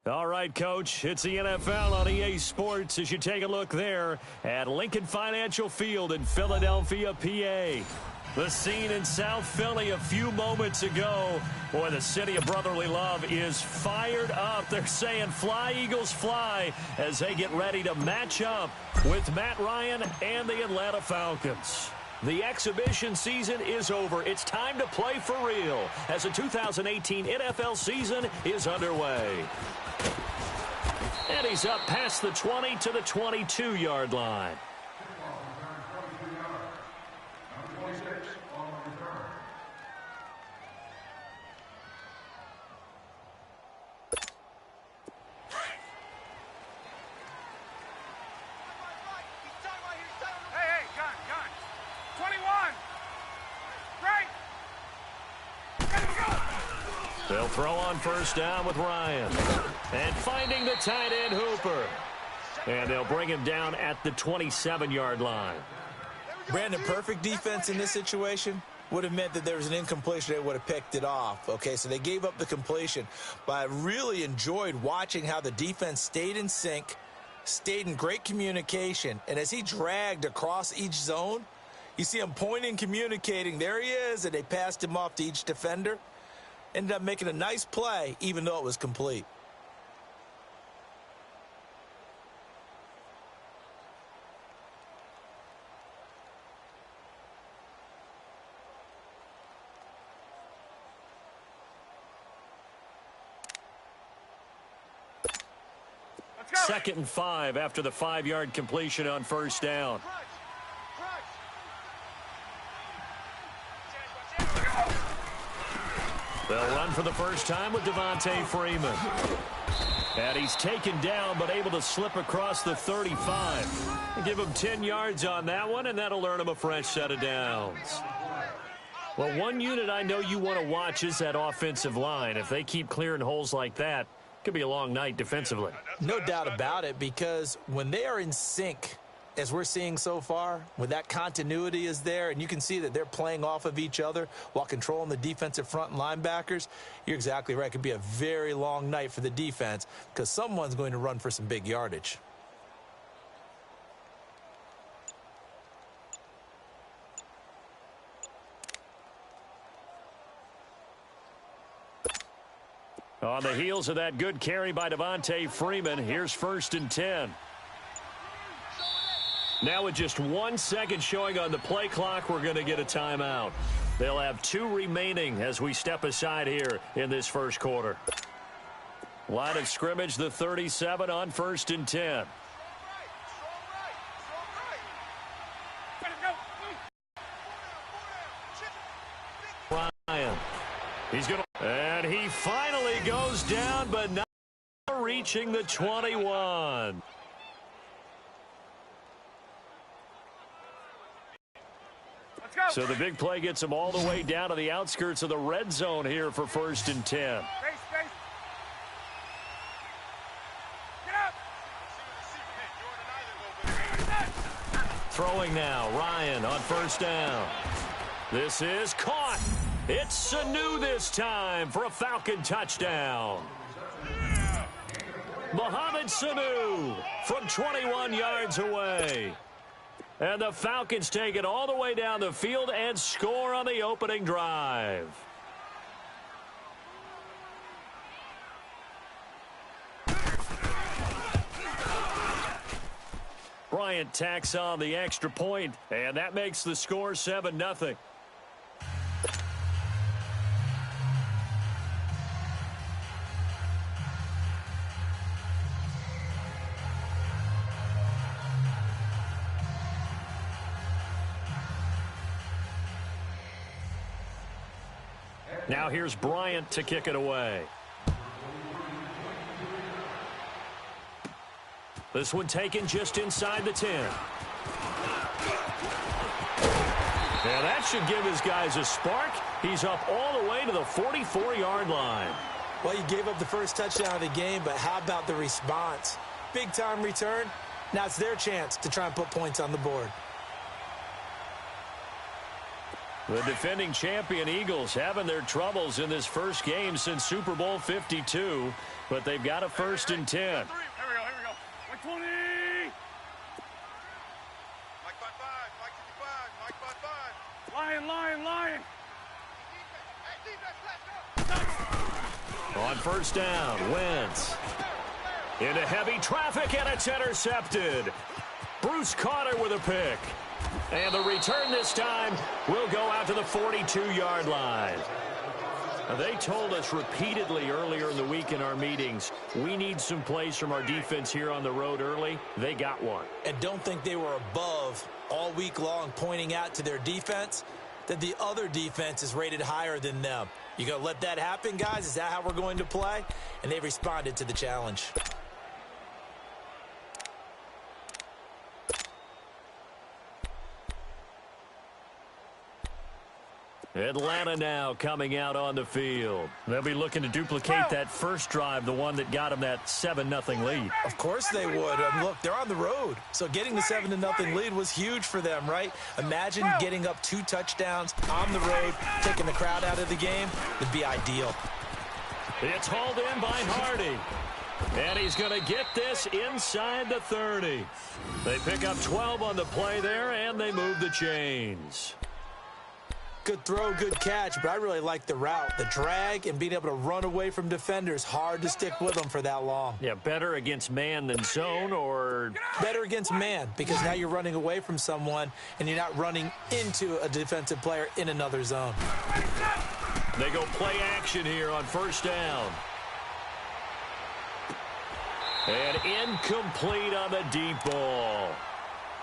All right, Coach, it's the NFL on EA Sports as you take a look there at Lincoln Financial Field in Philadelphia, PA. The scene in South Philly a few moments ago. Boy, the city of brotherly love is fired up. They're saying fly, Eagles, fly as they get ready to match up with Matt Ryan and the Atlanta Falcons. The exhibition season is over. It's time to play for real as the 2018 NFL season is underway. And he's up past the 20 to the 22-yard line. They'll throw on first down with Ryan. And finding the tight end, Hooper. And they'll bring him down at the 27-yard line. Brandon, perfect defense in this situation would have meant that there was an incompletion. They would have picked it off. Okay, so they gave up the completion. But I really enjoyed watching how the defense stayed in sync, stayed in great communication. And as he dragged across each zone, you see him pointing, communicating. There he is, and they passed him off to each defender. Ended up making a nice play, even though it was complete. Second and 5 after the 5-yard completion on first down. They'll run for the first time with Devontae Freeman. And he's taken down but able to slip across the 35. Give him 10 yards on that one, and that'll earn him a fresh set of downs. Well, one unit I know you want to watch is that offensive line. If they keep clearing holes like that, it could be a long night defensively. No doubt about it, because when they are in sync, as we're seeing so far, when that continuity is there, and you can see that they're playing off of each other while controlling the defensive front and linebackers, you're exactly right. It could be a very long night for the defense because someone's going to run for some big yardage. On the heels of that good carry by Devontae Freeman, here's first and 10. Now with just 1 second showing on the play clock, we're going to get a timeout. They'll have 2 remaining as we step aside here in this first quarter. Line of scrimmage, the 37 on first and 10. Ryan. He's going to... And he finally goes down, but not reaching the 21. So the big play gets him all the way down to the outskirts of the red zone here for first and 10. Throwing now, Ryan on first down. This is caught. It's Sanu this time for a Falcon touchdown. Mohamed Sanu from 21 yards away. And the Falcons take it all the way down the field and score on the opening drive. Bryant tacks on the extra point, and that makes the score 7-0. Now here's Bryant to kick it away. This one taken just inside the 10. And that should give his guys a spark. He's up all the way to the 44-yard line. Well, you gave up the first touchdown of the game, but how about the response? Big-time return. Now it's their chance to try and put points on the board. The defending champion Eagles having their troubles in this first game since Super Bowl 52, but they've got a 1st and 10. Here we go. 120. Mike 5-5. Lion. On 1st down, Wentz. Into heavy traffic, and it's intercepted. Bruce Carter with a pick. And the return this time will go out to the 42-yard line. Now, they told us repeatedly earlier in the week in our meetings, we need some plays from our defense here on the road early. They got one. And don't think they were above all week long pointing out to their defense that the other defense is rated higher than them. You going to let that happen, guys? Is that how we're going to play? And they responded to the challenge. Atlanta now coming out on the field. They'll be looking to duplicate that first drive, the one that got them that 7-0 lead. Of course they would. Look, they're on the road. So getting the 7-0 lead was huge for them, right? Imagine getting up 2 touchdowns on the road, taking the crowd out of the game. It'd be ideal. It's hauled in by Hardy. And he's going to get this inside the 30. They pick up 12 on the play there, and they move the chains. Good throw, good catch, but I really like the route. The drag and being able to run away from defenders. Hard to stick with them for that long. Yeah, better against man than zone, or better against man, because now you're running away from someone and you're not running into a defensive player in another zone. They go play action here on 1st down. And incomplete on the deep ball.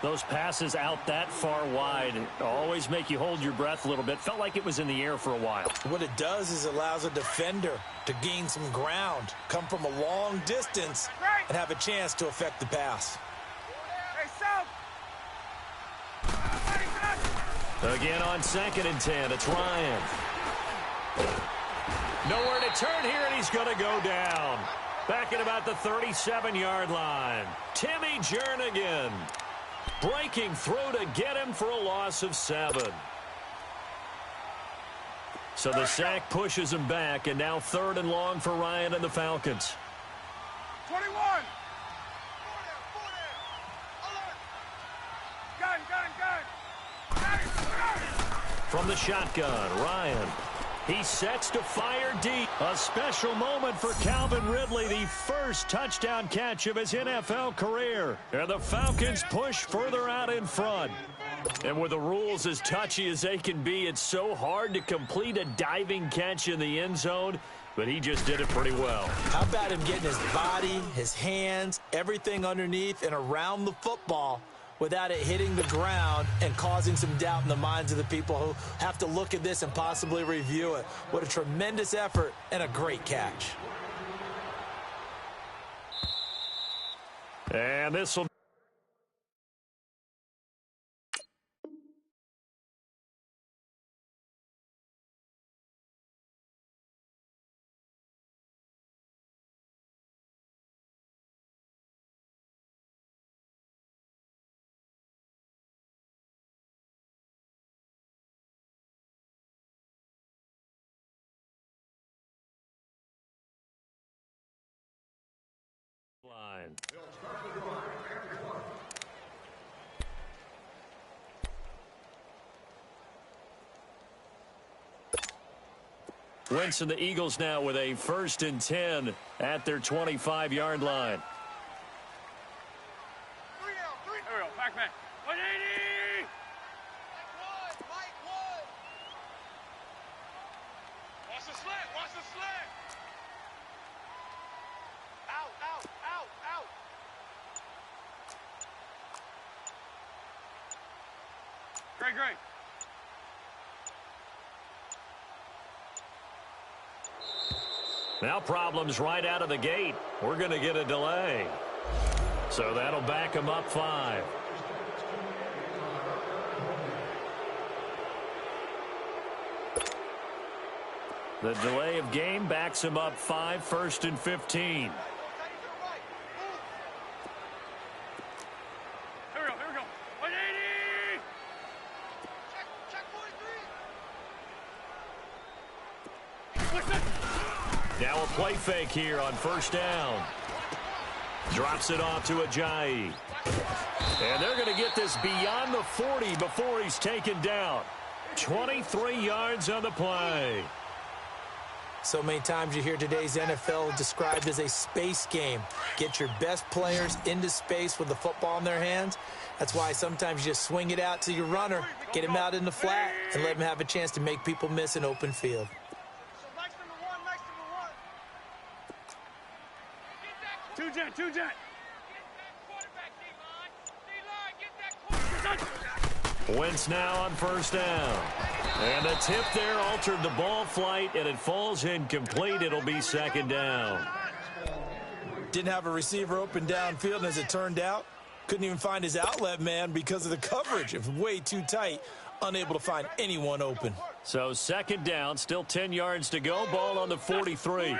Those passes out that far wide always make you hold your breath a little bit. Felt like it was in the air for a while. What it does is it allows a defender to gain some ground, come from a long distance, and have a chance to affect the pass. Again on 2nd and 10, it's Ryan. Nowhere to turn here, and he's going to go down. Back at about the 37-yard line. Timmy Jernigan breaking through to get him for a loss of 7. So the sack pushes him back, and now 3rd and long for Ryan and the Falcons. 21. Gun. From the shotgun, Ryan. He sets to fire deep. A special moment for Calvin Ridley, the first touchdown catch of his NFL career. And the Falcons push further out in front. And with the rules as touchy as they can be, it's so hard to complete a diving catch in the end zone, but he just did it pretty well. How about him getting his body, his hands, everything underneath and around the football without it hitting the ground and causing some doubt in the minds of the people who have to look at this and possibly review it. What a tremendous effort and a great catch. And this will line. Wentz and the Eagles now with a 1st and 10 at their 25-yard line. There we go. Back. 180. Mike one. Watch the slant. Out. Great. Now problems right out of the gate. We're going to get a delay. So that'll back them up 5. The delay of game backs him up 5, 1st and 15. Here we go. 180. Check 43. Now a play fake here on first down. Drops it off to Ajayi. And they're going to get this beyond the 40 before he's taken down. 23 yards on the play. So many times you hear today's NFL described as a space game. Get your best players into space with the football in their hands. That's why sometimes you just swing it out to your runner, get him out in the flat, and let him have a chance to make people miss an open field. Two-jet. Wentz now on first down. And the tip there altered the ball flight, and it falls incomplete. It'll be second down. Didn't have a receiver open downfield, and as it turned out, couldn't even find his outlet man because of the coverage. It was way too tight, unable to find anyone open. So second down, still 10 yards to go. Ball on the 43.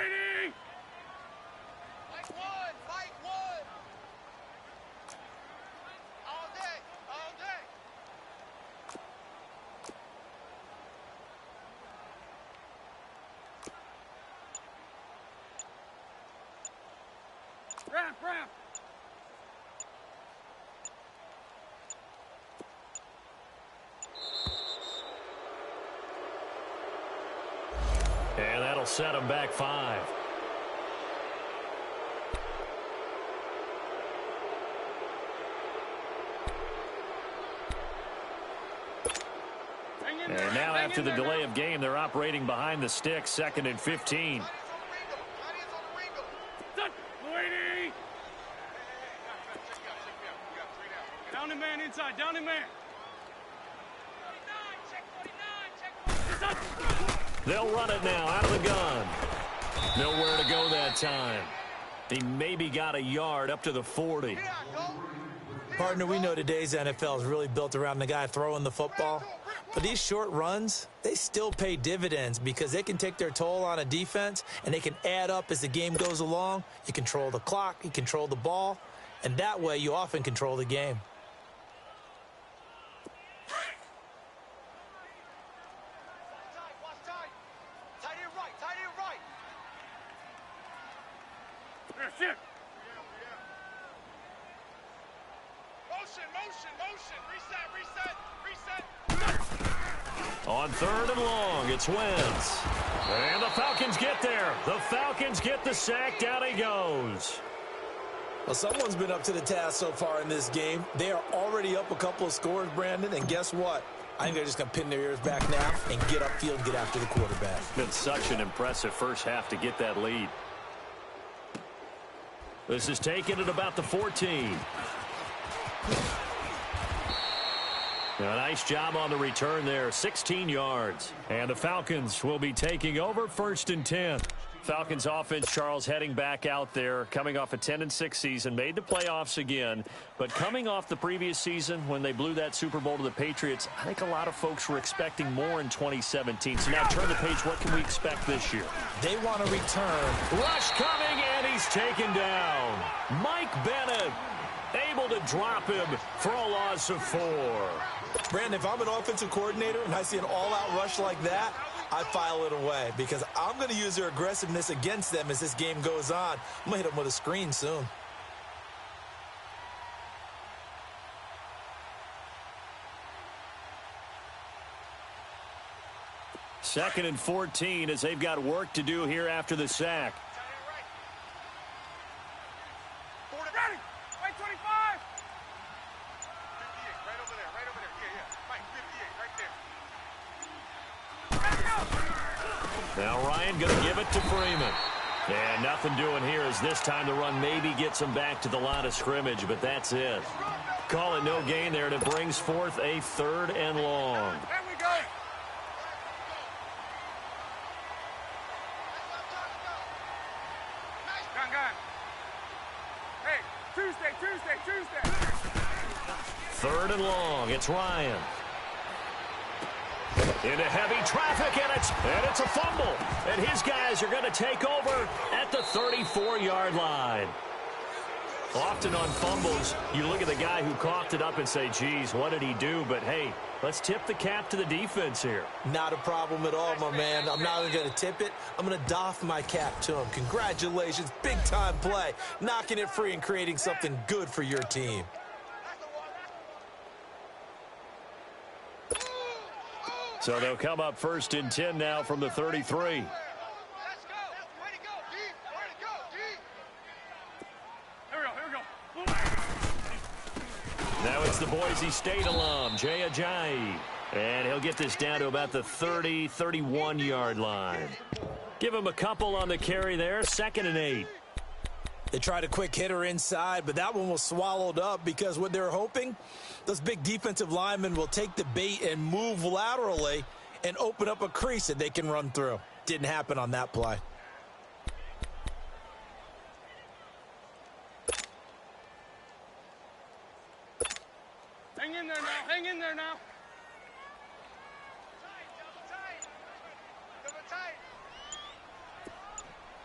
Ramp. And that'll set him back 5. And now after the delay of game, they're operating behind the sticks, 2nd and 15. Down the man inside, down the man. They'll run it now out of the gun. Nowhere to go that time. He maybe got a yard up to the 40. Partner, we know today's NFL is really built around the guy throwing the football. But these short runs, they still pay dividends because they can take their toll on a defense and they can add up as the game goes along. You control the clock, you control the ball, and that way you often control the game. Motion. On 3rd and long, it's Wentz. And the Falcons get there. The Falcons get the sack. Down he goes. Well, someone's been up to the task so far in this game. They are already up a couple of scores, Brandon, and guess what? I think they're just going to pin their ears back now and get upfield and get after the quarterback. It's been such an impressive first half to get that lead. This is taken at about the 14. A nice job on the return there, 16 yards. And the Falcons will be taking over 1st and 10. Falcons offense, Charles, heading back out there, coming off a 10-6 season, made the playoffs again. But coming off the previous season when they blew that Super Bowl to the Patriots, I think a lot of folks were expecting more in 2017. So now turn the page, what can we expect this year? They want to return. Rush coming, and he's taken down. Mike Bennett able to drop him for a loss of 4. Brandon, if I'm an offensive coordinator and I see an all-out rush like that, I file it away because I'm going to use their aggressiveness against them as this game goes on. I'm going to hit them with a screen soon. Second and 14 as they've got work to do here after the sack. Ready. Right 25. 58, right over there. Yeah. Mike, 58, right there. Now Ryan going to give it to Freeman. And nothing doing here as this time the run maybe gets him back to the line of scrimmage, but that's it. Call it no gain there, and it brings forth a 3rd and long. There we go. Gun. Hey, Tuesday. 3rd and long. It's Ryan. Into heavy traffic, and it's a fumble. And his guys are going to take over at the 34-yard line. Often on fumbles, you look at the guy who coughed it up and say, geez, what did he do? But, hey, let's tip the cap to the defense here. Not a problem at all, my man. I'm not even going to tip it. I'm going to doff my cap to him. Congratulations. Big-time play. Knocking it free and creating something good for your team. So they'll come up 1st and 10 now from the 33. Now it's the Boise State alum, Jay Ajayi. And he'll get this down to about the 30, 31-yard line. Give him a couple on the carry there, 2nd and 8. They tried a quick hitter inside, but that one was swallowed up because what they're hoping, those big defensive linemen will take the bait and move laterally and open up a crease that they can run through. Didn't happen on that play. Hang in there now. Hang in there now.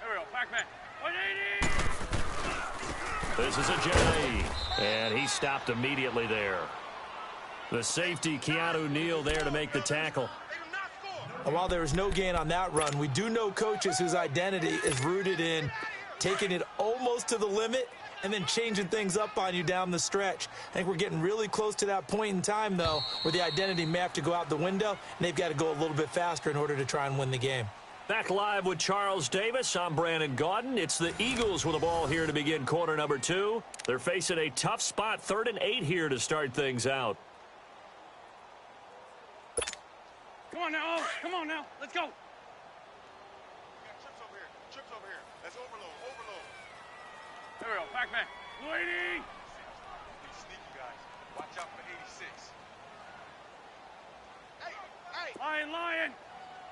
There we go. Back man. 180. This is Ajayi, and he stopped immediately there. The safety, Keanu Neal, there to make the tackle. And while there was no gain on that run, we do know coaches whose identity is rooted in taking it almost to the limit and then changing things up on you down the stretch. I think we're getting really close to that point in time, though, where the identity may have to go out the window, and they've got to go a little bit faster in order to try and win the game. Back live with Charles Davis. I'm Brandon Gaudin. It's the Eagles with the ball here to begin quarter number 2. They're facing a tough spot, 3rd and 8 here to start things out. Come on now. Oh, come on now. Let's go. Trips over here. Trips over here. That's overload. Overload. There we go. Back man. 180. These sneaky guys. Watch out for 86. Hey, hey. Lion.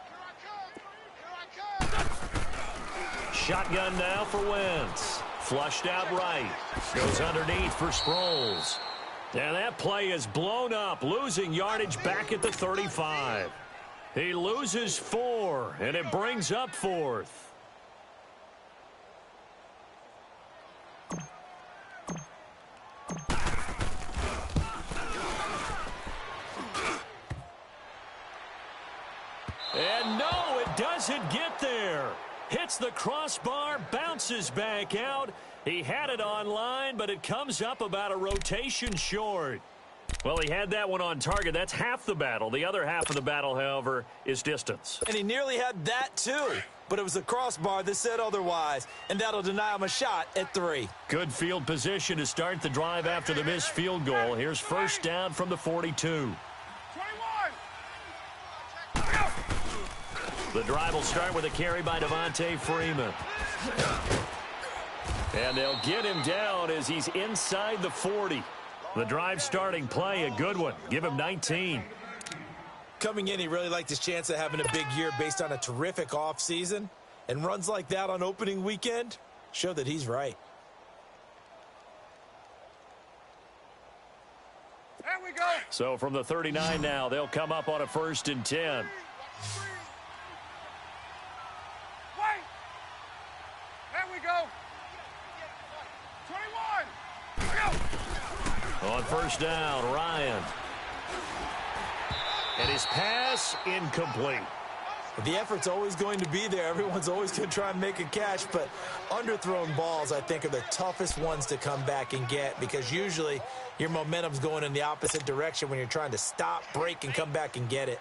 Here I come. Here I come. Shotgun now for Wentz. Flushed out right. Goes underneath for Sproles. And that play is blown up, losing yardage back at the 35. He loses 4, and it brings up 4th. And no, it doesn't get there. Hits the crossbar, bounces back out. He had it on line, but it comes up about a rotation short. Well, he had that one on target. That's half the battle. The other half of the battle, however, is distance. And he nearly had that, too. But it was the crossbar that said otherwise, and that'll deny him a shot at 3. Good field position to start the drive after the missed field goal. Here's 1st down from the 42. 21. The drive will start with a carry by Devontae Freeman. And they'll get him down as he's inside the 40. The drive starting play, a good one. Give him 19. Coming in, he really liked his chance of having a big year based on a terrific offseason. And runs like that on opening weekend show that he's right. There we go. So from the 39 now, they'll come up on a 1st and 10. Wait. There we go. 21. There we go. On 1st down, Ryan. And his pass incomplete. The effort's always going to be there. Everyone's always going to try and make a catch, but underthrown balls, I think, are the toughest ones to come back and get because usually your momentum's going in the opposite direction when you're trying to stop, break, and come back and get it.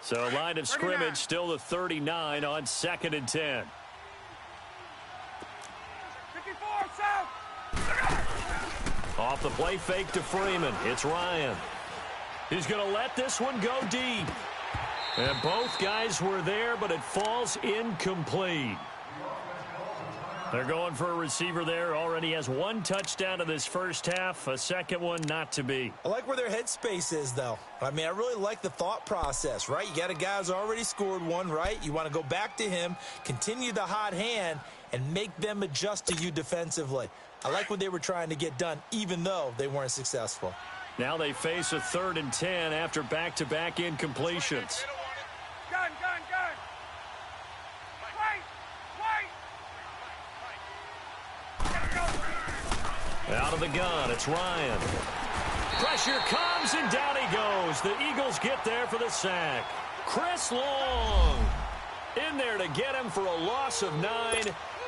So line of scrimmage still the 39 on 2nd and 10. 54, south. Off the play fake to Freeman. It's Ryan. He's going to let this one go deep. And both guys were there, but it falls incomplete. They're going for a receiver there. Already has 1 touchdown in this first half. A second one not to be. I like where their headspace is, though. I mean, I really like the thought process, right? You got a guy who's already scored 1, right? You want to go back to him, continue the hot hand, and make them adjust to you defensively. I like what they were trying to get done, even though they weren't successful. Now they face a 3rd and 10 after back-to-back incompletions. Gun. Wait. Out of the gun, it's Ryan. Pressure comes, and down he goes. The Eagles get there for the sack. Chris Long in there to get him for a loss of 9,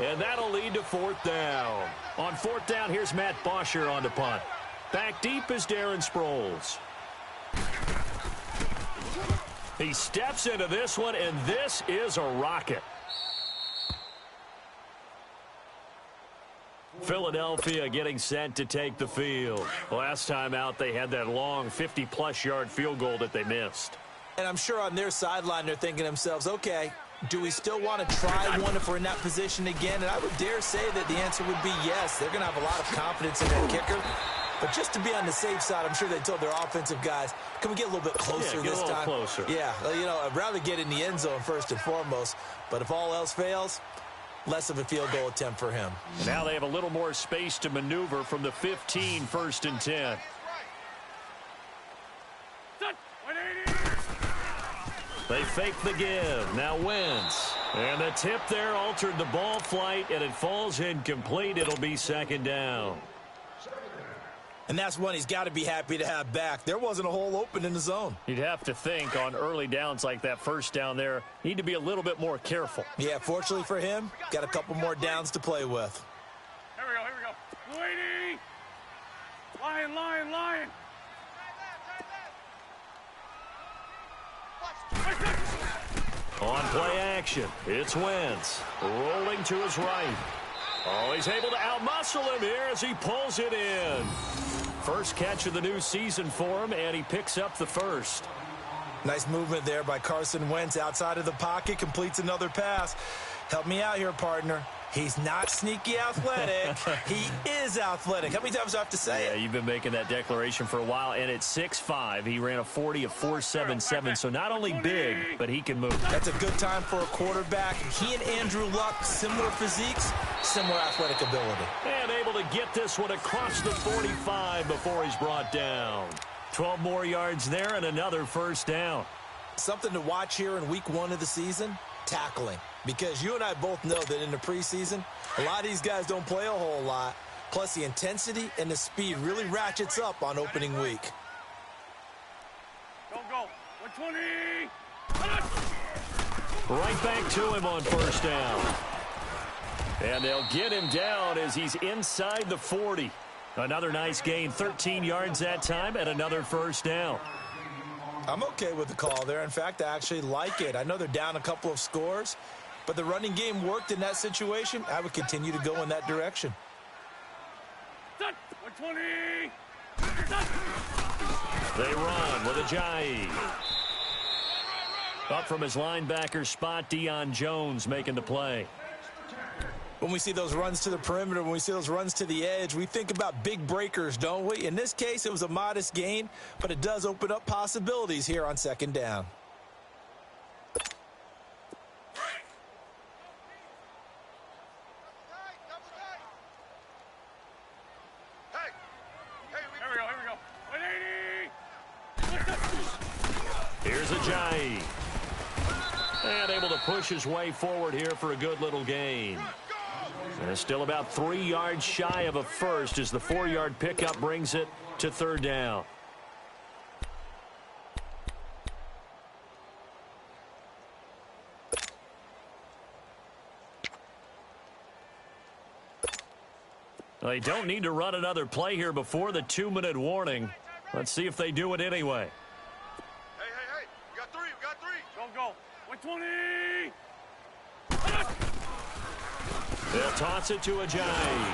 and that'll lead to 4th down. On 4th down, here's Matt Bosher on the punt. Back deep is Darren Sproles. He steps into this one, and this is a rocket. Philadelphia getting set to take the field. Last time out, they had that long 50-plus yard field goal that they missed. And I'm sure on their sideline they're thinking to themselves, okay, do we still want to try one if we're in that position again? And I would dare say that the answer would be yes. They're going to have a lot of confidence in their kicker. But just to be on the safe side, I'm sure they told their offensive guys, can we get a little bit closer this time? Closer. Yeah, you know, I'd rather get in the end zone first and foremost. But if all else fails, less of a field goal attempt for him. Now they have a little more space to maneuver from the 15, 1st and 10. They fake the give. Now Wentz. And the tip there altered the ball flight, and it falls incomplete. It'll be 2nd down. And that's one he's got to be happy to have back. There wasn't a hole open in the zone. You'd have to think on early downs like that 1st down there, need to be a little bit more careful. Yeah, fortunately for him, got a couple more downs to play with. Here we go. Lady! Lion! On play action, it's Wentz. Rolling to his right. Oh, he's able to outmuscle him here as he pulls it in. First catch of the new season for him, and he picks up the 1st. Nice movement there by Carson Wentz outside of the pocket, completes another pass. Help me out here, partner. He's not sneaky athletic. He is athletic. How many times do I have to say it? Yeah, you've been making that declaration for a while, and at 6'5", he ran a 40 of 4.77, so not only big, but he can move. That's a good time for a quarterback. He and Andrew Luck, similar physiques, similar athletic ability. And able to get this one across the 45 before he's brought down. 12 more yards there and another 1st down. Something to watch here in week 1 of the season, tackling. Because you and I both know that in the preseason, a lot of these guys don't play a whole lot. Plus, the intensity and the speed really ratchets up on opening week. Go. 120! Right back to him on 1st down. And they'll get him down as he's inside the 40. Another nice gain, 13 yards that time, and another 1st down. I'm okay with the call there. In fact, I actually like it. I know they're down a couple of scores, but the running game worked in that situation. I would continue to go in that direction. 120! They run with Ajayi. Up from his linebacker spot, Deion Jones making the play. When we see those runs to the perimeter, when we see those runs to the edge, we think about big breakers, don't we? In this case, it was a modest gain, but it does open up possibilities here on 2nd down. Here we go. 180! Here's Ajayi. And able to push his way forward here for a good little gain. And it's still about 3 yards shy of a 1st as the 4-yard pickup brings it to 3rd down. They don't need to run another play here before the 2-minute warning. Let's see if they do it anyway. Hey. We got three. Go. 120! They'll toss it to Ajayi.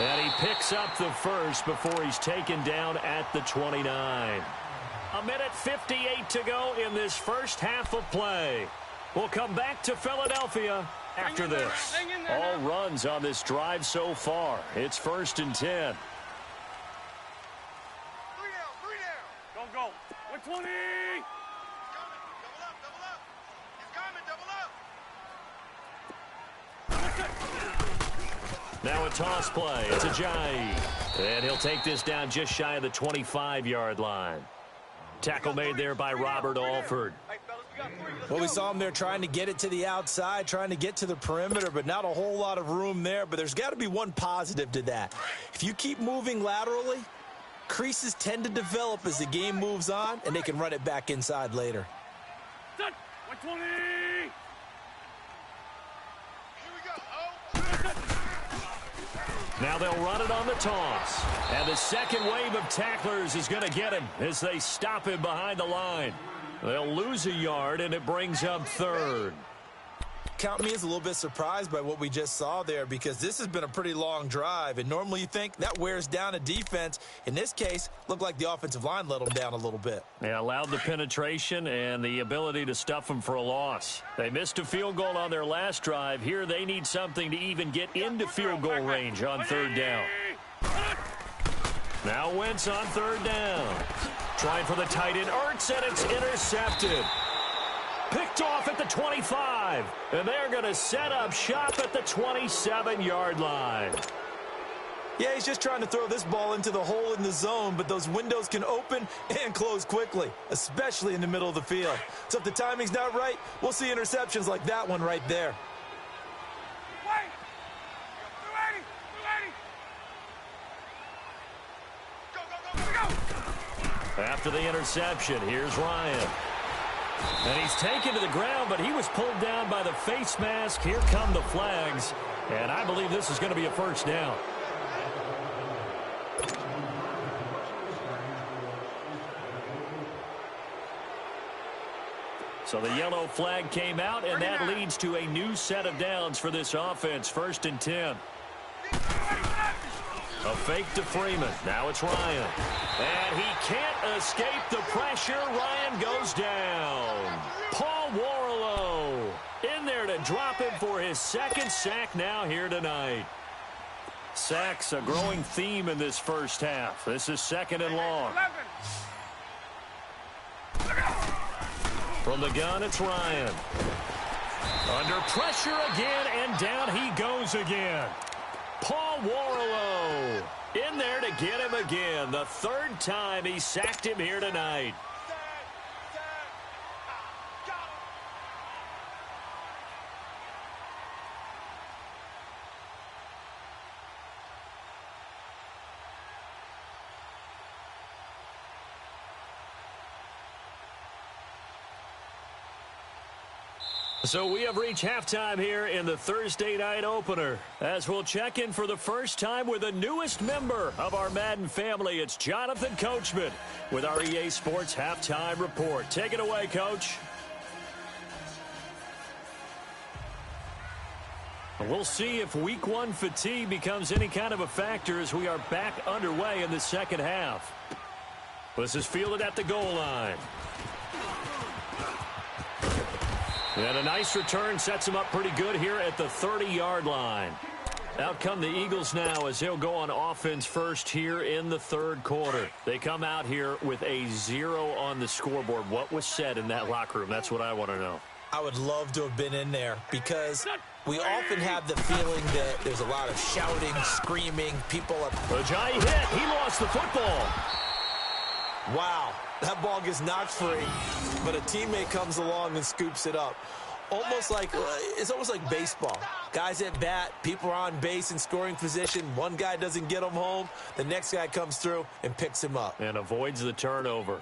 And he picks up the 1st before he's taken down at the 29. 1:58 to go in this first half of play. We'll come back to Philadelphia after this. All runs on this drive so far. It's 1st and 10. 3 down. Go. 120! Now a toss play. It's Ajayi. And he'll take this down just shy of the 25-yard line. Tackle made there by Robert Alford. Hey, fellas, Well, we saw him there trying to get it to the outside, trying to get to the perimeter, but not a whole lot of room there. But there's got to be one positive to that. If you keep moving laterally, creases tend to develop as the game moves on, and they can run it back inside later. 120! Now they'll run it on the toss. And the second wave of tacklers is going to get him as they stop him behind the line. They'll lose a yard, and it brings up third. Count me as a little bit surprised by what we just saw there, because this has been a pretty long drive, and normally you think that wears down a defense. In this case, looked like the offensive line let them down a little bit. They allowed the penetration and the ability to stuff them for a loss. They missed a field goal on their last drive. Here they need something to even get into field goal range on third down. Now Wentz on third down. Trying for the tight end, Ertz, and it's intercepted. Picked off at the 25, and they're going to set up shop at the 27-yard line. Yeah, he's just trying to throw this ball into the hole in the zone, but those windows can open and close quickly, especially in the middle of the field. So if the timing's not right, we'll see interceptions like that one right there. After the interception, here's Ryan. And he's taken to the ground, but he was pulled down by the face mask. Here come the flags, and I believe this is going to be a first down. So the yellow flag came out, and that leads to a new set of downs for this offense. 1st and 10. A fake to Freeman. Now it's Ryan. And he can't escape the pressure. Ryan goes down. Paul Warlow in there to drop him for his second sack now here tonight. Sacks a growing theme in this first half. This is 2nd and long. From the gun, it's Ryan. Under pressure again, and down he goes again. Paul Warlow in there to get him again. The 3rd time he sacked him here tonight. So we have reached halftime here in the Thursday night opener, as we'll check in for the first time with the newest member of our Madden family. It's Jonathan Coachman with our EA Sports Halftime Report. Take it away, Coach. We'll see if Week 1 fatigue becomes any kind of a factor as we are back underway in the second half. This is fielded at the goal line. And a nice return sets him up pretty good here at the 30-yard line. Out come the Eagles now as they'll go on offense first here in the 3rd quarter. They come out here with a 0 on the scoreboard. What was said in that locker room? That's what I want to know. I would love to have been in there, because we often have the feeling that there's a lot of shouting, screaming, people up. Ajayi hit. He lost the football. Wow, that ball gets knocked free, but a teammate comes along and scoops it up. It's almost like baseball. Guys at bat, people are on base in scoring position. One guy doesn't get him home. The next guy comes through and picks him up. And avoids the turnover.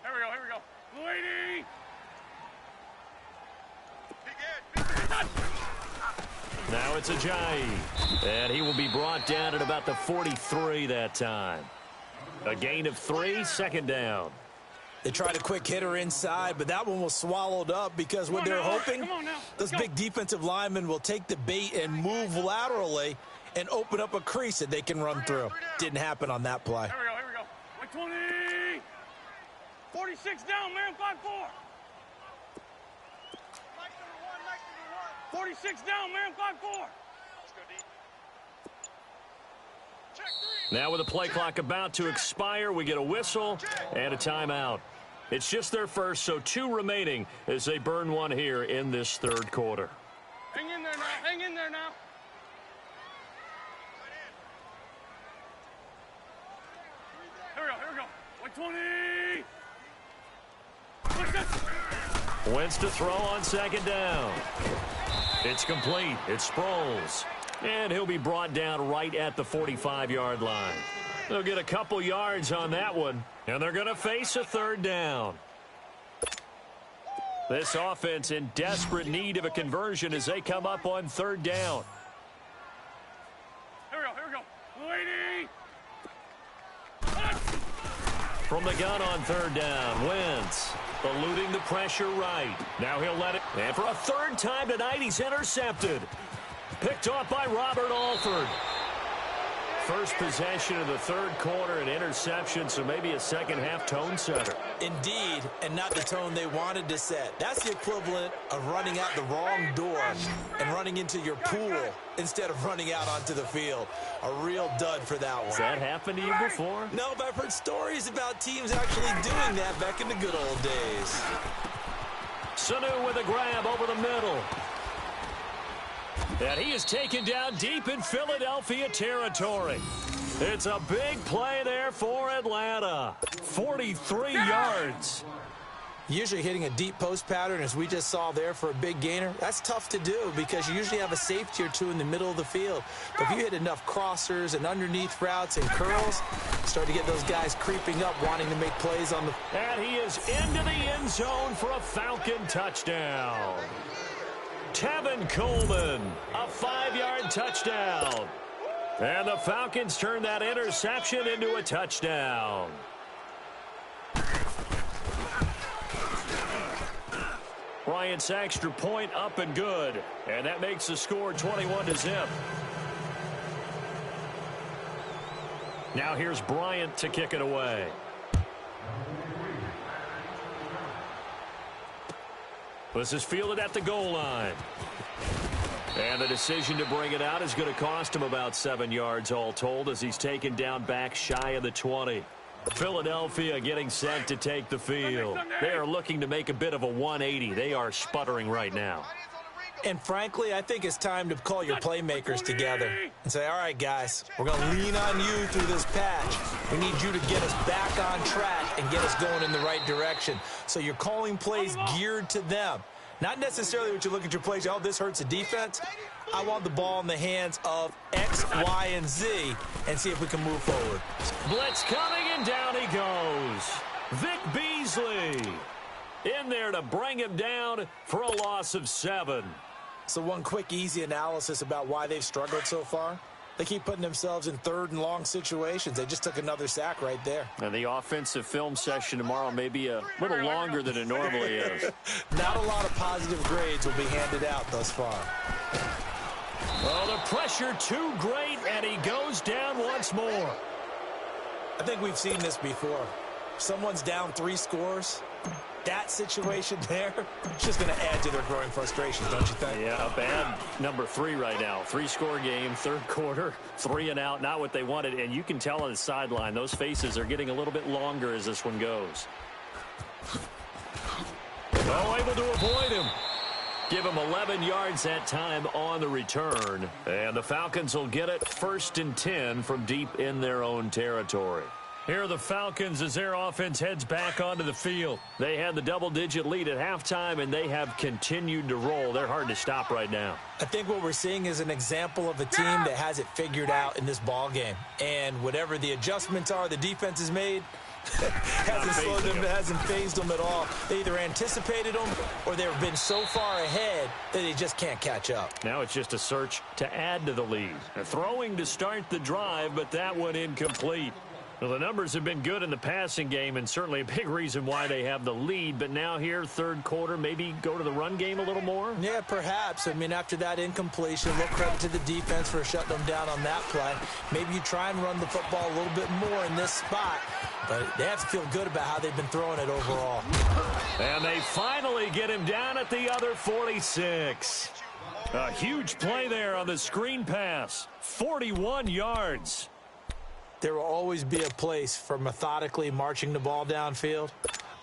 Here we go. Lady! Now it's Ajayi. And he will be brought down at about the 43 that time. A gain of 3, 2nd down. They tried a quick hitter inside, but that one was swallowed up, because when they're hoping those big defensive linemen will take the bait and move laterally and open up a crease that they can run through. Didn't happen on that play. Here we go. 120! 46 down, man, 5-4. 46 down, man, 5-4. Now with the play clock about to expire, we get a whistle and a timeout. It's just their first, so 2 remaining as they burn one here in this 3rd quarter. Hang in there now. Hang in there now. 20. Push this. Wentz to throw on second down. It's complete. It's Sproles. And he'll be brought down right at the 45-yard line. They'll get a couple yards on that one, and they're going to face a third down. This offense in desperate need of a conversion as they come up on third down. Here we go. Lady. From the gun on third down, Wentz eluding the pressure right. Now he'll let it. And for a third time tonight, he's intercepted. Picked off by Robert Alford. First possession of the third quarter, an interception, so maybe a second-half tone setter. Indeed, and not the tone they wanted to set. That's the equivalent of running out the wrong door and running into your pool instead of running out onto the field. A real dud for that one. Has that happened to you before? No, but I've heard stories about teams actually doing that back in the good old days. Sanu with a grab over the middle. And he is taken down deep in Philadelphia territory. It's a big play there for Atlanta. 43 yards. Usually hitting a deep post pattern, as we just saw there, for a big gainer, that's tough to do because you usually have a safety or two in the middle of the field. But if you hit enough crossers and underneath routes and curls, start to get those guys creeping up, wanting to make plays on the... And he is into the end zone for a Falcon touchdown. Tevin Coleman, a 5-yard touchdown. And the Falcons turn that interception into a touchdown. Bryant's extra point up and good. And that makes the score 21-0. Now here's Bryant to kick it away. This is fielded at the goal line. And the decision to bring it out is going to cost him about 7 yards all told as he's taken down back shy of the 20. Philadelphia getting set to take the field. They are looking to make a bit of a 180. They are sputtering right now. And frankly, I think it's time to call your playmakers together and say, all right, guys, we're going to lean on you through this patch. We need you to get us back on track and get us going in the right direction. So you're calling plays geared to them. Not necessarily what you look at your plays, oh, this hurts the defense. I want the ball in the hands of X, Y, and Z and see if we can move forward. Blitz coming, and down he goes. Vic Beasley in there to bring him down for a loss of 7. So one quick, easy analysis about why they've struggled so far. They keep putting themselves in third and long situations. They just took another sack right there. And the offensive film session tomorrow may be a little longer than it normally is. Not a lot of positive grades will be handed out thus far. Oh, the pressure too great, and he goes down once more. I think we've seen this before. Someone's down 3 scores. That situation there, it's just going to add to their growing frustrations, don't you think? Yeah, a bad number 3 right now. 3-score game, third quarter, 3 and out, not what they wanted. And you can tell on the sideline, those faces are getting a little bit longer as this one goes. Oh, able to avoid him. Give him 11 yards that time on the return. And the Falcons will get it 1st and 10 from deep in their own territory. Here are the Falcons as their offense heads back onto the field. They had the double-digit lead at halftime, and they have continued to roll. They're hard to stop right now. I think what we're seeing is an example of a team that has it figured out in this ball game. And whatever the adjustments are the defense has made, hasn't slowed them, hasn't phased them at all. They either anticipated them or they've been so far ahead that they just can't catch up. Now it's just a search to add to the lead. Throwing to start the drive, but that one incomplete. Well, the numbers have been good in the passing game and certainly a big reason why they have the lead. But now here, third quarter, maybe go to the run game a little more? Yeah, perhaps. I mean, after that incompletion, a little credit to the defense for shutting them down on that play. Maybe you try and run the football a little bit more in this spot. But they have to feel good about how they've been throwing it overall. And they finally get him down at the other 46. A huge play there on the screen pass. 41 yards. There will always be a place for methodically marching the ball downfield.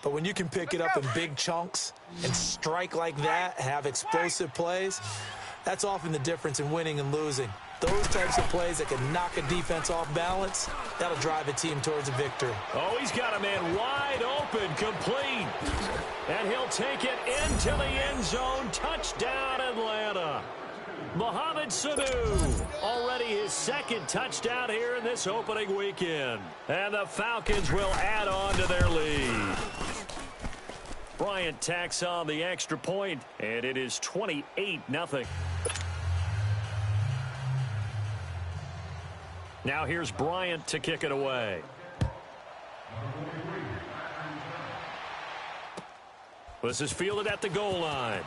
But when you can pick it up in big chunks and strike like that, have explosive plays, that's often the difference in winning and losing. Those types of plays that can knock a defense off balance, that'll drive a team towards a victory. Oh, he's got a man wide open, complete. And he'll take it into the end zone. Touchdown, Atlanta. Mohamed Sanu, already his second touchdown here in this opening weekend. And the Falcons will add on to their lead. Bryant tacks on the extra point, and it is 28-0. Now here's Bryant to kick it away. This is fielded at the goal line.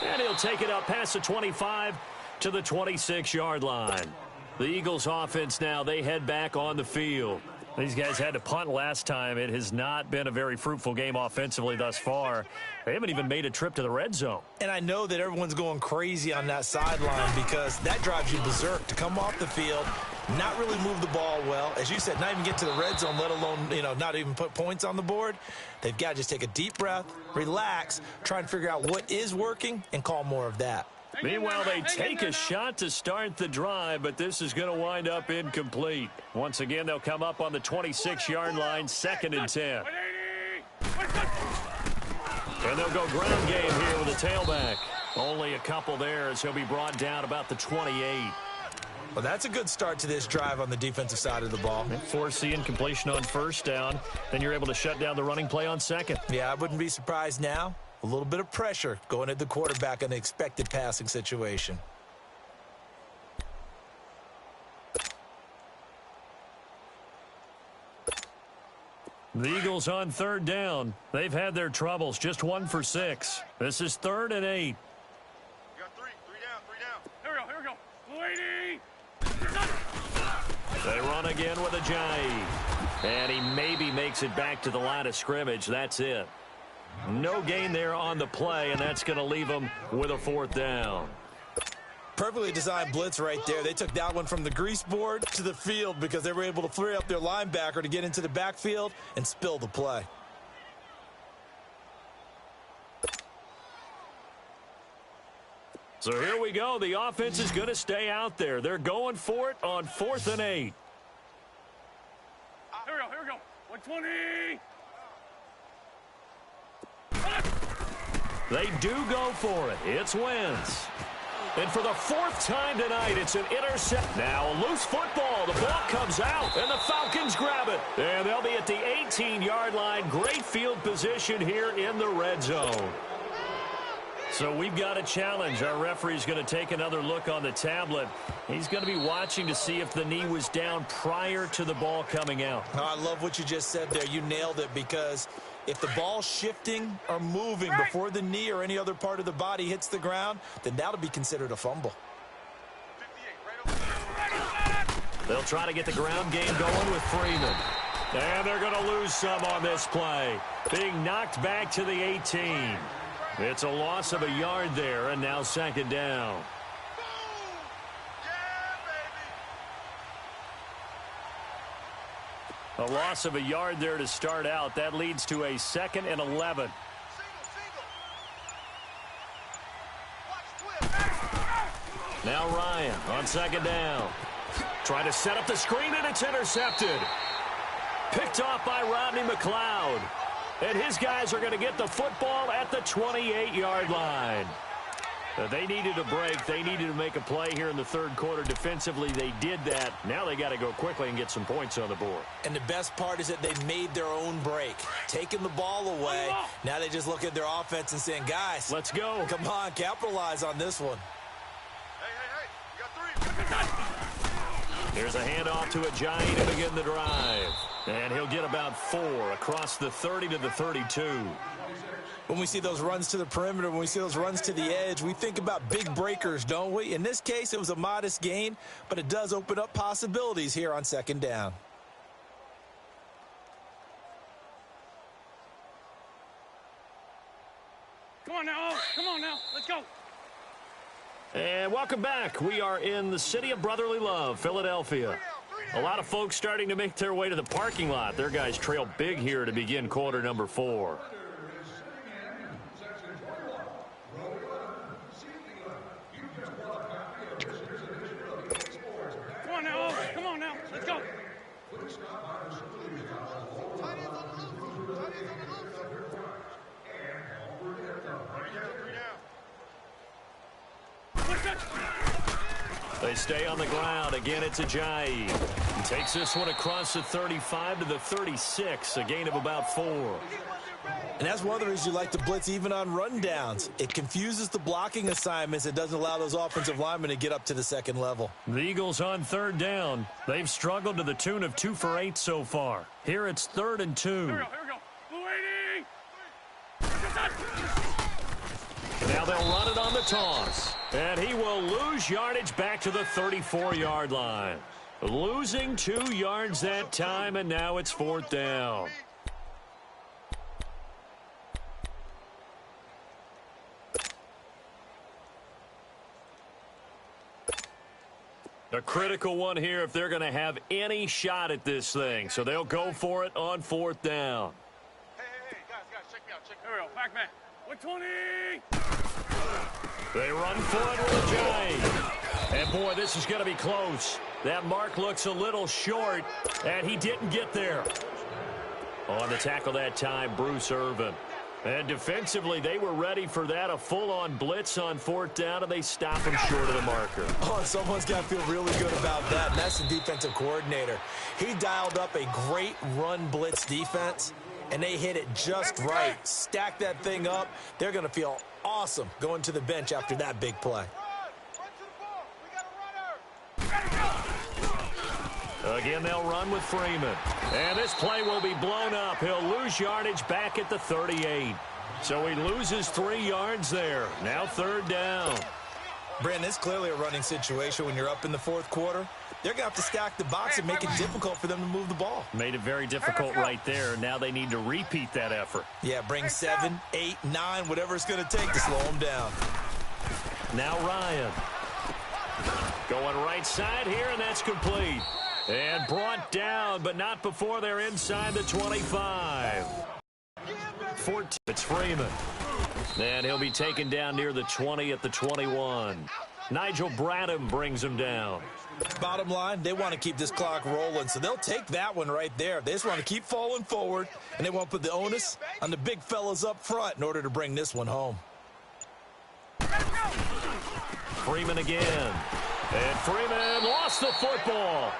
And he'll take it up past the 25 to the 26-yard line. The Eagles offense now, they head back on the field. These guys had to punt last time. It has not been a very fruitful game offensively thus far. They haven't even made a trip to the red zone. And I know that everyone's going crazy on that sideline because that drives you berserk to come off the field, not really move the ball well. As you said, not even get to the red zone, let alone, not even put points on the board. They've got to just take a deep breath, relax, try and figure out what is working, and call more of that. Meanwhile, they take a shot to start the drive, but this is going to wind up incomplete. Once again, they'll come up on the 26-yard line, 2nd and 10. And they'll go ground game here with a tailback. Only a couple there as he'll be brought down about the 28. Well, that's a good start to this drive on the defensive side of the ball. Force the incompletion on first down. Then you're able to shut down the running play on second. Yeah, I wouldn't be surprised now. A little bit of pressure going at the quarterback in the expected passing situation. The Eagles on 3rd down. They've had their troubles. Just 1 for 6. This is 3rd and 8. You got three down. Here we go. Lady. They run again with a Jai. And he maybe makes it back to the line of scrimmage. That's it. No gain there on the play, and that's going to leave them with a 4th down. Perfectly designed blitz right there. They took that one from the grease board to the field because they were able to free up their linebacker to get into the backfield and spill the play. So here we go. The offense is going to stay out there. They're going for it on 4th and 8. Here we go. 120. They do go for it. It's Wentz. And for the 4th time tonight, it's an intercept. Now a loose football. The ball comes out, and the Falcons grab it. And they'll be at the 18-yard line. Great field position here in the red zone. So we've got a challenge. Our referee's going to take another look on the tablet. He's going to be watching to see if the knee was down prior to the ball coming out. Oh, I love what you just said there. You nailed it, because if the ball's shifting or moving before the knee or any other part of the body hits the ground, then that'll be considered a fumble. They'll try to get the ground game going with Freeman. And they're going to lose some on this play. Being knocked back to the 18. It's a loss of a yard there, and now 2nd down. A loss of a yard there to start out. That leads to a 2nd and 11. Now Ryan on 2nd down. Trying to set up the screen, and it's intercepted. Picked off by Rodney McLeod. And his guys are going to get the football at the 28-yard line. They needed a break. They needed to make a play here in the 3rd quarter. Defensively, they did that. Now they got to go quickly and get some points on the board. And the best part is that they made their own break, taking the ball away. Now they just look at their offense and saying, guys, let's go. Come on, capitalize on this one. Hey, you got 3. Here's a handoff to Ajayi to begin the drive. And he'll get about 4 across the 30 to the 32. When we see those runs to the perimeter, when we see those runs to the edge, we think about big breakers, don't we? In this case, it was a modest gain, but it does open up possibilities here on 2nd down. Come on now. Let's go. And welcome back. We are in the city of brotherly love, Philadelphia. A lot of folks starting to make their way to the parking lot. Their guys trail big here to begin quarter number 4. They stay on the ground. Again, it's Ajayi. He takes this one across the 35 to the 36, a gain of about 4. And that's one of the reasons you like to blitz even on rundowns. It confuses the blocking assignments. It doesn't allow those offensive linemen to get up to the second level. The Eagles on third down. They've struggled to the tune of 2 for 8 so far. Here it's 3rd and 2. Here we go. Blue 80. Now they'll run it on the toss. And he will lose yardage back to the 34-yard line. Losing 2 yards that time, and now it's 4th down. A critical one here if they're going to have any shot at this thing. So they'll go for it on 4th down. Hey, guys, check me out. Here we go. Back man. 120. They run for it with Ajayi. And, boy, this is going to be close. That mark looks a little short, and he didn't get there. On the tackle that time, Bruce Irvin. And defensively, they were ready for that, a full-on blitz on 4th down, and they stop him short of the marker. Oh, someone's got to feel really good about that, and that's the defensive coordinator. He dialed up a great run blitz defense, and they hit it just right. Stack that thing up. They're going to feel awesome going to the bench after that big play. Again, they'll run with Freeman. And this play will be blown up. He'll lose yardage back at the 38. So he loses 3 yards there. Now 3rd down. Brandon, it's clearly a running situation when you're up in the 4th quarter. They're going to have to stack the box and make it difficult for them to move the ball. Made it very difficult right there. Now they need to repeat that effort. Yeah, bring 7, 8, 9, whatever it's going to take to slow them down. Now Ryan. Going right side here, and that's complete. And brought down, but not before they're inside the 25. 14. It's Freeman. And he'll be taken down near the 20 at the 21. Nigel Bradham brings him down. Bottom line, they want to keep this clock rolling, so they'll take that one right there. They just want to keep falling forward, and they won't put the onus on the big fellas up front in order to bring this one home. Freeman again. And Freeman lost the football.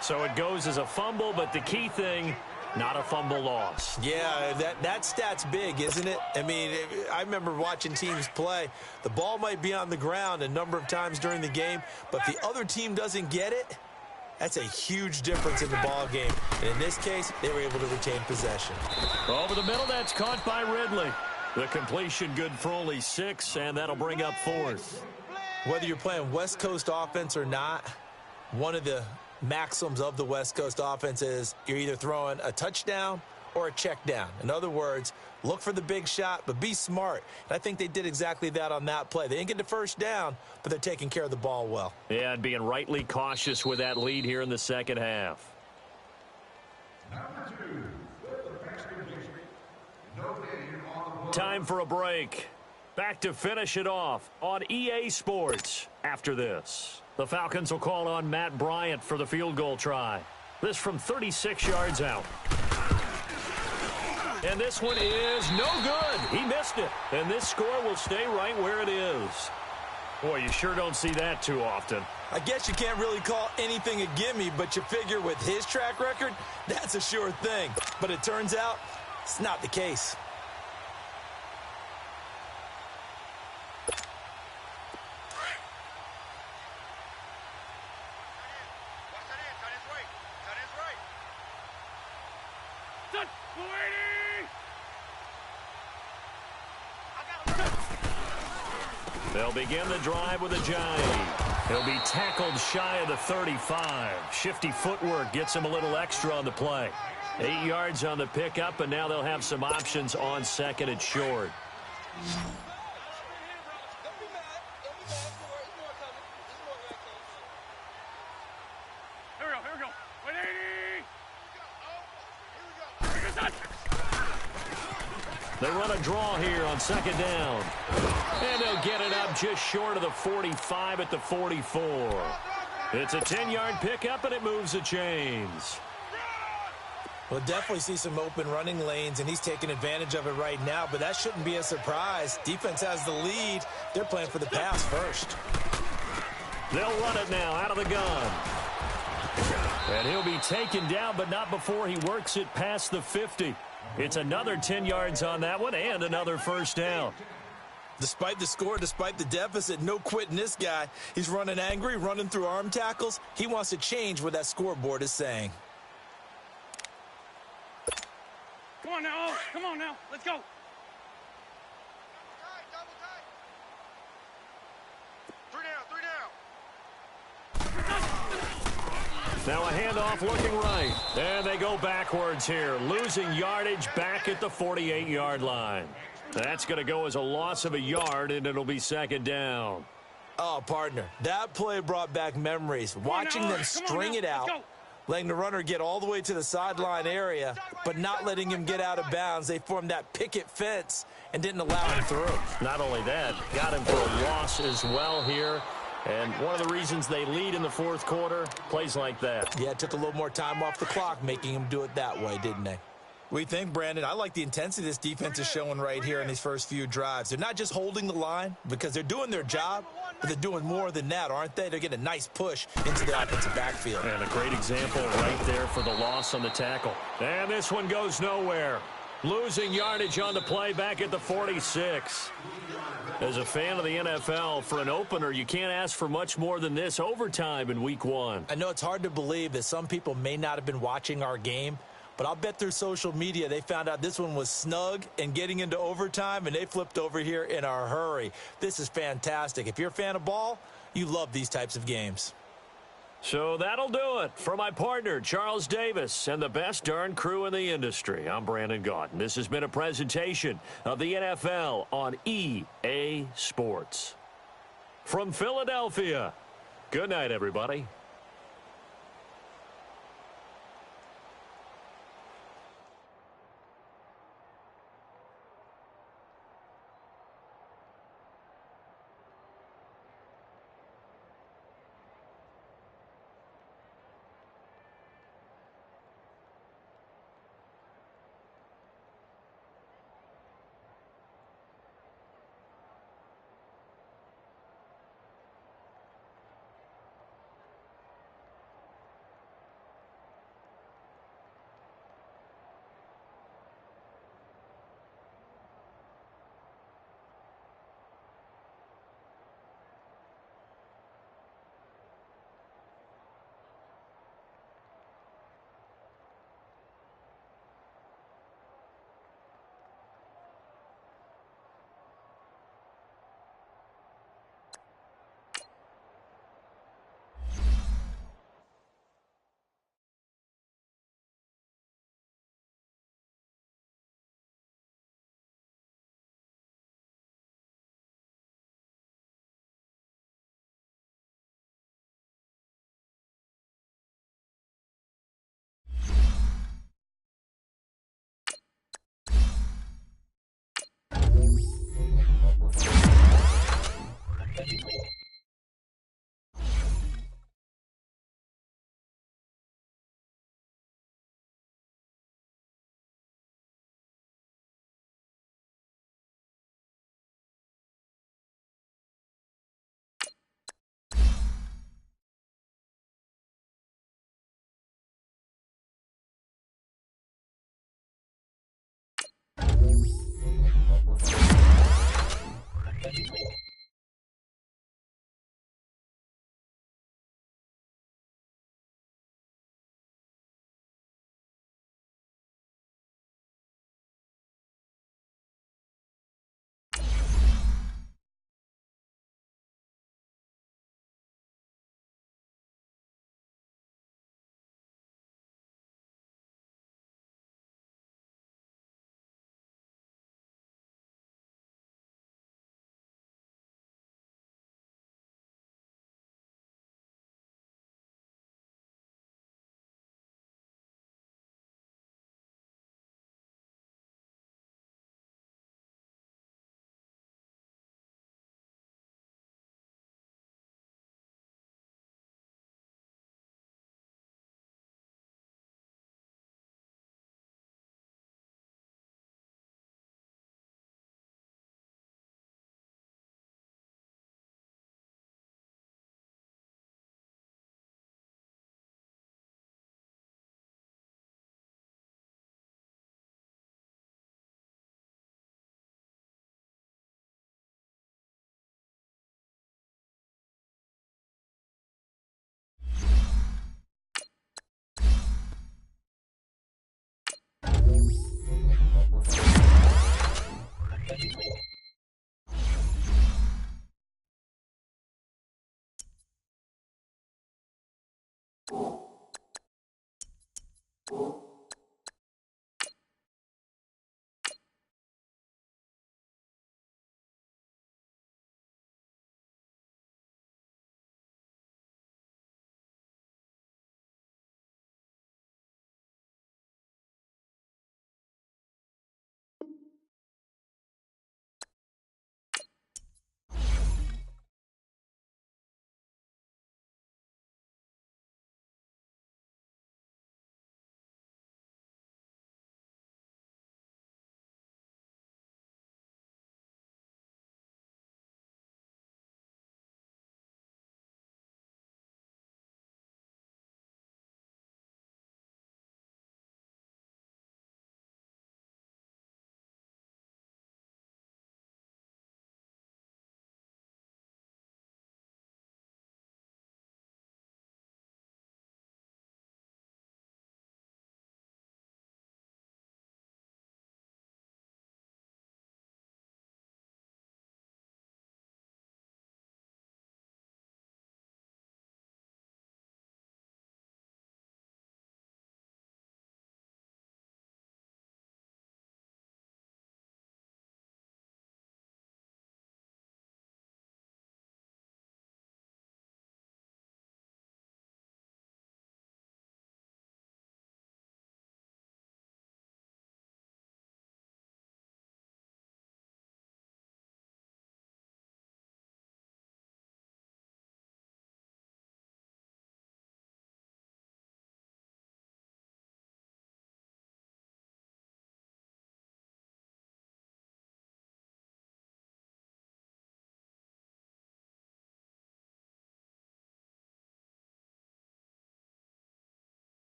So it goes as a fumble, but the key thing, not a fumble loss. Yeah, that stat's big, isn't it? I mean, I remember watching teams play. The ball might be on the ground a number of times during the game, but if the other team doesn't get it, that's a huge difference in the ball game. And in this case, they were able to retain possession. Over the middle, that's caught by Ridley. The completion good for only 6, and that'll bring up 4th. Whether you're playing West Coast offense or not, one of the maxims of the West Coast offense is you're either throwing a touchdown or a check down. In other words, look for the big shot, but be smart. And I think they did exactly that on that play. They didn't get the first down, but they're taking care of the ball well. Yeah, and being rightly cautious with that lead here in the second half. Time for a break. Back to finish it off on EA Sports after this. The Falcons will call on Matt Bryant for the field goal try. This from 36 yards out. And this one is no good. He missed it. And this score will stay right where it is. Boy, you sure don't see that too often. I guess you can't really call anything a gimme, but you figure with his track record, that's a sure thing. But it turns out it's not the case. They'll begin the drive with Ajayi. He'll be tackled shy of the 35. Shifty footwork gets him a little extra on the play. 8 yards on the pickup, and now they'll have some options on 2nd and short. Here we go. 180. They run a draw here on 2nd down. And they'll get it up just short of the 45 at the 44. It's a 10-yard pickup, and it moves the chains. We'll definitely see some open running lanes, and he's taking advantage of it right now, but that shouldn't be a surprise. Defense has the lead. They're playing for the pass first. They'll run it now out of the gun. And he'll be taken down, but not before he works it past the 50. It's another 10 yards on that one and another first down. Despite the score, despite the deficit, no quitting this guy. He's running angry, running through arm tackles. He wants to change what that scoreboard is saying. Come on now, come on now, let's go. Three down. Now a handoff looking right. And they go backwards here, losing yardage back at the 48-yard line. That's going to go as a loss of a yard, and it'll be second down. Oh, partner, that play brought back memories. Watching them string it out, letting the runner get all the way to the sideline area, but not letting him get out of bounds. They formed that picket fence and didn't allow him through. Not only that, got him for a loss as well here. And one of the reasons they lead in the fourth quarter, plays like that. Yeah, it took a little more time off the clock, making him do it that way, didn't they? What do you think, Brandon? I like the intensity this defense is showing right here in these first few drives. They're not just holding the line because they're doing their job, but they're doing more than that, aren't they? They're getting a nice push into the offensive backfield. And a great example right there for the loss on the tackle. And this one goes nowhere. Losing yardage on the play back at the 46. As a fan of the NFL, for an opener, you can't ask for much more than this overtime in week one. I know it's hard to believe that some people may not have been watching our game, but I'll bet through social media they found out this one was snug and getting into overtime, and they flipped over here in a hurry. This is fantastic. If you're a fan of ball, you love these types of games. So that'll do it for my partner, Charles Davis, and the best darn crew in the industry. I'm Brandon Gaudin. This has been a presentation of the NFL on EA Sports. From Philadelphia, good night, everybody.